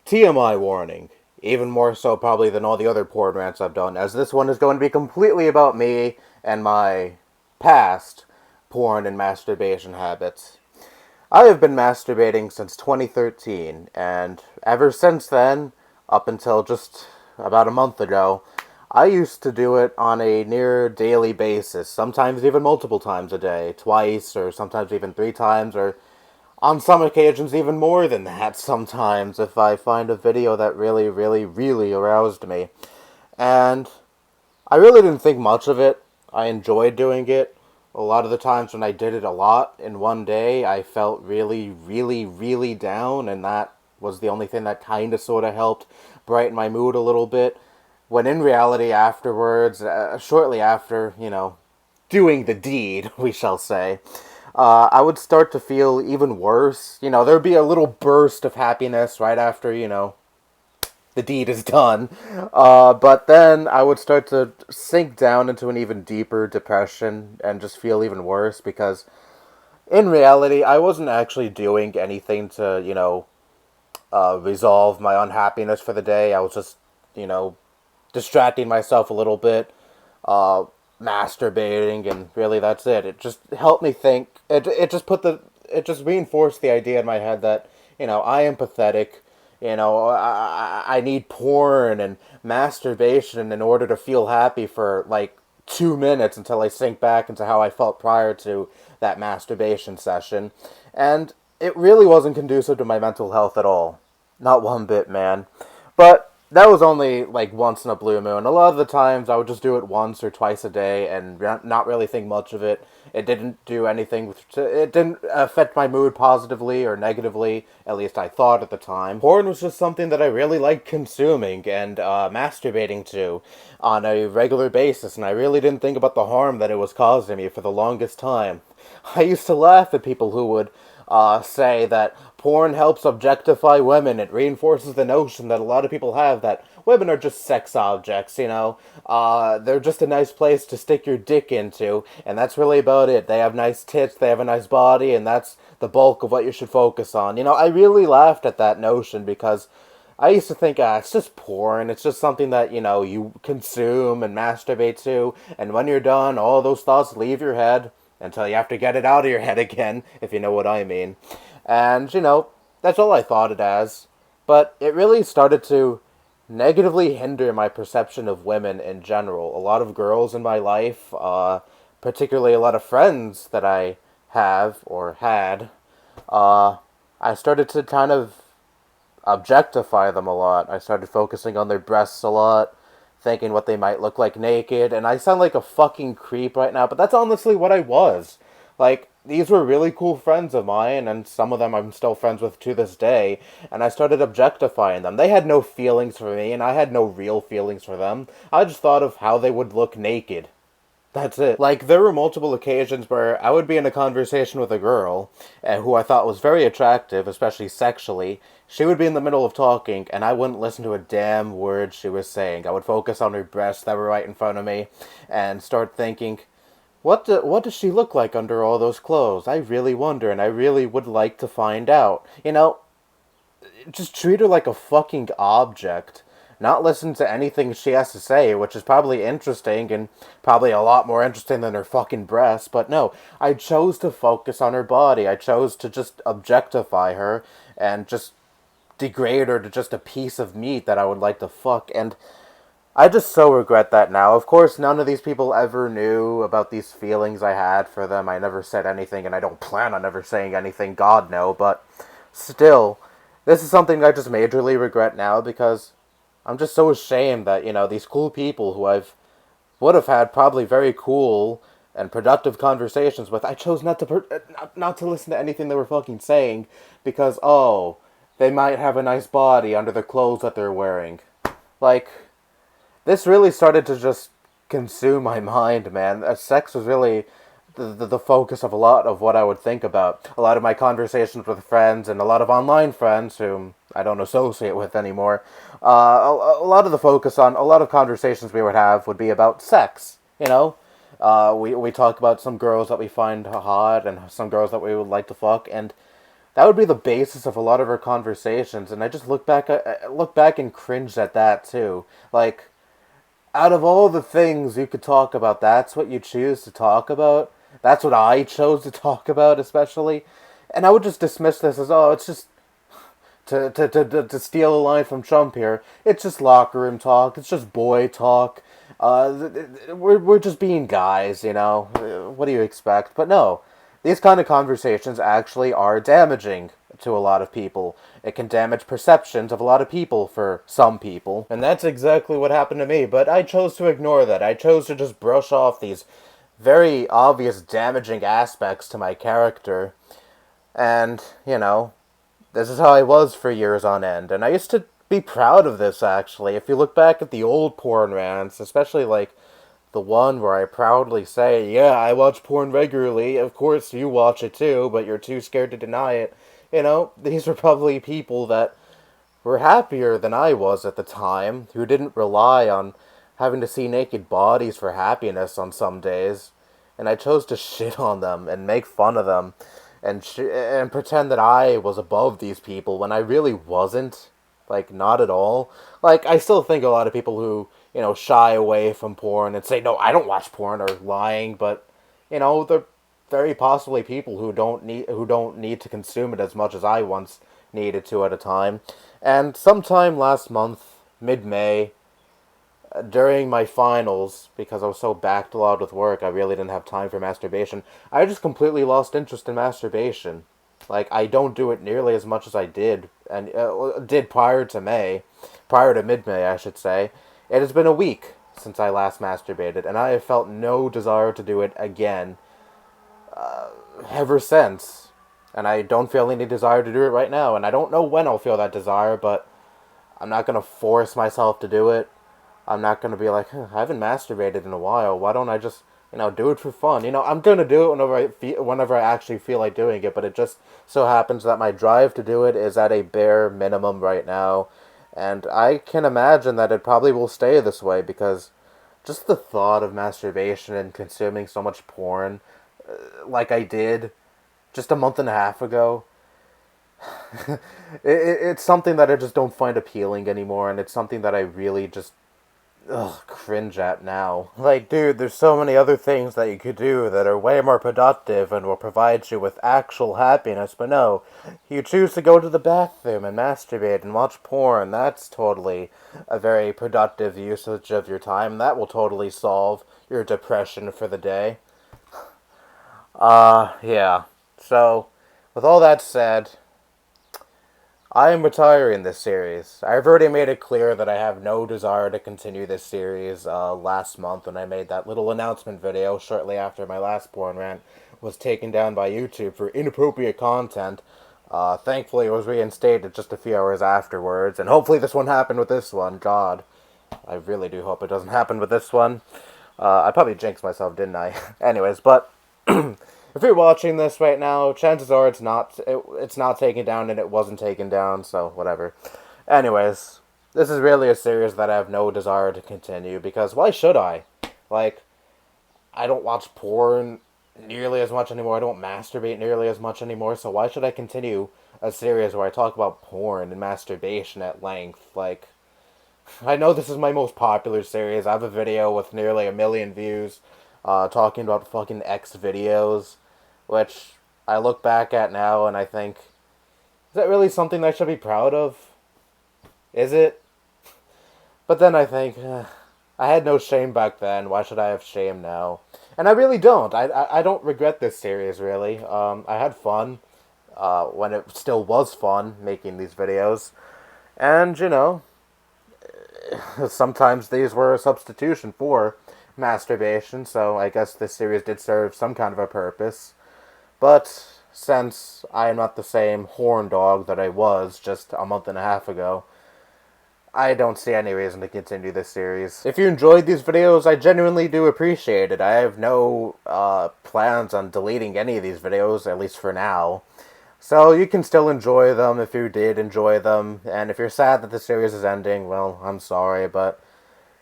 TMI warning. Even more so probably than all the other porn rants I've done, as this one is going to be completely about me and my past porn and masturbation habits. I have been masturbating since 2013, and ever since then, up until just about a month ago, I used to do it on a near daily basis, sometimes even multiple times a day, twice, or sometimes even three times, or on some occasions even more than that sometimes if I find a video that really, really, really aroused me. And I really didn't think much of it. I enjoyed doing it. A lot of the times when I did it a lot in one day, I felt really, really, really down, and that was the only thing that kind of sort of helped brighten my mood a little bit. When in reality, afterwards, shortly after, doing the deed, we shall say, I would start to feel even worse. There'd be a little burst of happiness right after, the deed is done. But then I would start to sink down into an even deeper depression and just feel even worse because in reality, I wasn't actually doing anything to, resolve my unhappiness for the day. I was just, you know, distracting myself a little bit, uh, masturbating, and really that's it. It just helped me think. It just reinforced the idea in my head that I am pathetic. I need porn and masturbation in order to feel happy for like 2 minutes until I sink back into how I felt prior to that masturbation session. And it really wasn't conducive to my mental health at all. Not one bit, man. But that was only like once in a blue moon. A lot of the times I would just do it once or twice a day and not really think much of it. It didn't do anything. It didn't affect my mood positively or negatively. At least I thought at the time. Porn was just something that I really liked consuming and masturbating to on a regular basis, and I really didn't think about the harm that it was causing me for the longest time. I used to laugh at people who would say that porn helps objectify women. It reinforces the notion that a lot of people have that women are just sex objects, they're just a nice place to stick your dick into, and that's really about it. They have nice tits, they have a nice body, and that's the bulk of what you should focus on. I really laughed at that notion because I used to think, it's just porn. It's just something that, you consume and masturbate to, and when you're done, all those thoughts leave your head until you have to get it out of your head again, if you know what I mean. And, that's all I thought it as. But it really started to negatively hinder my perception of women in general. A lot of girls in my life, particularly a lot of friends that I have or had, I started to kind of objectify them a lot. I started focusing on their breasts a lot, thinking what they might look like naked, and I sound like a fucking creep right now, but that's honestly what I was. Like, these were really cool friends of mine, and some of them I'm still friends with to this day, and I started objectifying them. They had no feelings for me, and I had no real feelings for them. I just thought of how they would look naked. That's it. Like, there were multiple occasions where I would be in a conversation with a girl who I thought was very attractive, especially sexually. She would be in the middle of talking, and I wouldn't listen to a damn word she was saying. I would focus on her breasts that were right in front of me and start thinking, what does she look like under all those clothes? I really wonder, and I really would like to find out. Just treat her like a fucking object. Not listen to anything she has to say, which is probably interesting and probably a lot more interesting than her fucking breasts. But no, I chose to focus on her body. I chose to just objectify her and just degrade her to just a piece of meat that I would like to fuck. And I just so regret that now. Of course, none of these people ever knew about these feelings I had for them. I never said anything, and I don't plan on ever saying anything, God no. But still, this is something I just majorly regret now because I'm just so ashamed that, these cool people who I've would have had probably very cool and productive conversations with, I chose not to listen to anything they were fucking saying because, oh, they might have a nice body under the clothes that they're wearing. Like, this really started to just consume my mind, man. Sex was really the focus of a lot of what I would think about. A lot of my conversations with friends and a lot of online friends whom I don't associate with anymore. A lot of the focus on a lot of conversations we would have would be about sex. We talk about some girls that we find hot and some girls that we would like to fuck, and that would be the basis of a lot of our conversations, and I just look back and cringe at that too. Like, out of all the things you could talk about, that's what you choose to talk about. That's what I chose to talk about, especially. And I would just dismiss this as, oh, it's just, to steal a line from Trump here, it's just locker room talk, it's just boy talk. We're just being guys, you know? What do you expect? But no, these kind of conversations actually are damaging to a lot of people. It can damage perceptions of a lot of people for some people. And that's exactly what happened to me, but I chose to ignore that. I chose to just brush off these very obvious damaging aspects to my character. And, you know, this is how I was for years on end. And I used to be proud of this, actually. If you look back at the old porn rants, especially, like, the one where I proudly say, yeah, I watch porn regularly. Of course you watch it too, but you're too scared to deny it. You know, these were probably people that were happier than I was at the time, who didn't rely on having to see naked bodies for happiness on some days. And I chose to shit on them and make fun of them and pretend that I was above these people when I really wasn't. Like, not at all. Like, I still think a lot of people who, you know, shy away from porn and say, no, I don't watch porn, are lying, but, you know, they're very possibly people who don't need to consume it as much as I once needed to at a time. And sometime last month, mid-May, during my finals, because I was so backlogged with work, I really didn't have time for masturbation. I just completely lost interest in masturbation. Like, I don't do it nearly as much as I did, and did prior to mid-May, I should say. It has been a week since I last masturbated, and I have felt no desire to do it again ever since. And I don't feel any desire to do it right now, and I don't know when I'll feel that desire, but I'm not going to force myself to do it. I'm not going to be like, I haven't masturbated in a while, why don't I just, you know, do it for fun? You know, I'm going to do it whenever I actually feel like doing it, but it just so happens that my drive to do it is at a bare minimum right now, and I can imagine that it probably will stay this way, because just the thought of masturbation and consuming so much porn, like I did just a month and a half ago, it's something that I just don't find appealing anymore, and it's something that I really just cringe at now. Like, dude, there's so many other things that you could do that are way more productive and will provide you with actual happiness, but no, you choose to go to the bathroom and masturbate and watch porn. That's totally a very productive usage of your time. That will totally solve your depression for the day. Yeah. So, with all that said, I am retiring this series. I've already made it clear that I have no desire to continue this series last month when I made that little announcement video shortly after my last porn rant was taken down by YouTube for inappropriate content. Thankfully, it was reinstated just a few hours afterwards, and hopefully this won't happen with this one. God, I really do hope it doesn't happen with this one. I probably jinxed myself, didn't I? Anyways, but if you're watching this right now, chances are it's not taken down, and it wasn't taken down, so whatever. Anyways, this is really a series that I have no desire to continue, because why should I? Like, I don't watch porn nearly as much anymore, I don't masturbate nearly as much anymore, so why should I continue a series where I talk about porn and masturbation at length? Like, I know this is my most popular series. I have a video with nearly 1 million views, talking about fucking X videos, which I look back at now and I think, is that really something I should be proud of? Is it? But then I think, I had no shame back then, why should I have shame now? And I really don't. I don't regret this series, really. I had fun, when it still was fun, making these videos. And, you know, sometimes these were a substitution for masturbation, so I guess this series did serve some kind of a purpose. But since I am not the same horn dog that I was just a month and a half ago, I don't see any reason to continue this series. If you enjoyed these videos, I genuinely do appreciate it. I have no plans on deleting any of these videos, at least for now. So you can still enjoy them if you did enjoy them, and if you're sad that the series is ending, well, I'm sorry, but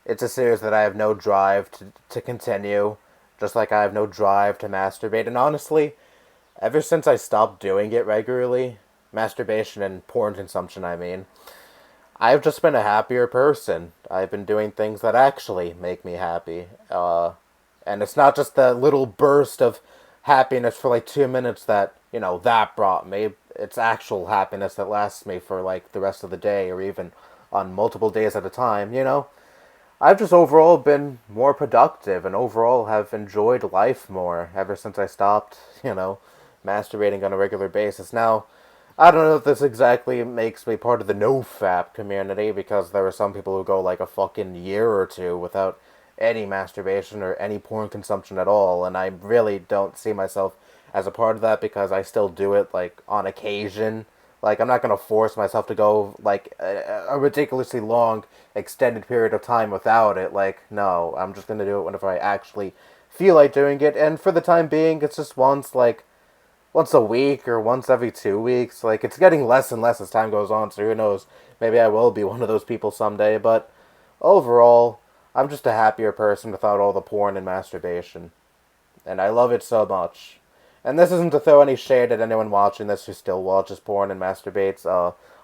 it's a series that I have no drive to continue, just like I have no drive to masturbate. And honestly, Ever since I stopped doing it regularly, masturbation and porn consumption, I mean, I've just been a happier person. I've been doing things that actually make me happy. And it's not just the little burst of happiness for like 2 minutes that, that brought me. It's actual happiness that lasts me for like the rest of the day or even on multiple days at a time. I've just overall been more productive and overall have enjoyed life more ever since I stopped, masturbating on a regular basis. Now, I don't know if this exactly makes me part of the no-fap community because there are some people who go like a fucking year or two without any masturbation or any porn consumption at all, and I really don't see myself as a part of that because I still do it like on occasion. Like I'm not gonna force myself to go like a ridiculously long extended period of time without it. Like no, I'm just gonna do it whenever I actually feel like doing it, and for the time being, it's just once a week or once every 2 weeks. Like, it's getting less and less as time goes on, so who knows? Maybe I will be one of those people someday, but overall, I'm just a happier person without all the porn and masturbation. And I love it so much. And this isn't to throw any shade at anyone watching this who still watches porn and masturbates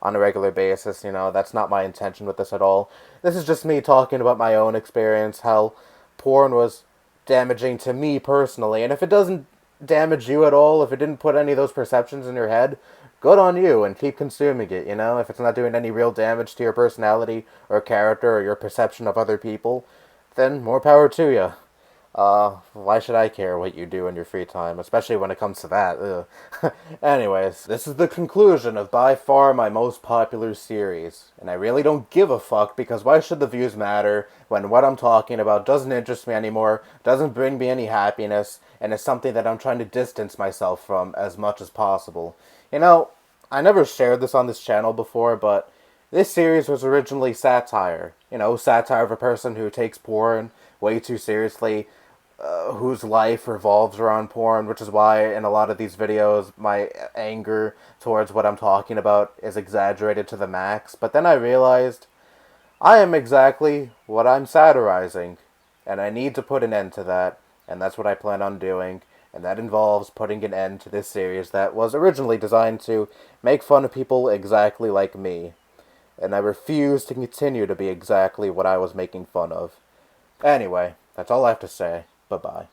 on a regular basis. That's not my intention with this at all. This is just me talking about my own experience, how porn was damaging to me personally. And if it doesn't damage you at all, if it didn't put any of those perceptions in your head, good on you and keep consuming it. If it's not doing any real damage to your personality or character or your perception of other people, then more power to you. Why should I care what you do in your free time, especially when it comes to that? Ugh. Anyways, this is the conclusion of by far my most popular series, and I really don't give a fuck because why should the views matter when what I'm talking about doesn't interest me anymore, doesn't bring me any happiness, and is something that I'm trying to distance myself from as much as possible. I never shared this on this channel before, but this series was originally satire. Satire of a person who takes porn way too seriously, whose life revolves around porn, which is why in a lot of these videos my anger towards what I'm talking about is exaggerated to the max. But then I realized I am exactly what I'm satirizing, and I need to put an end to that, and that's what I plan on doing, and that involves putting an end to this series that was originally designed to make fun of people exactly like me, and I refuse to continue to be exactly what I was making fun of. Anyway, that's all I have to say. Bye-bye.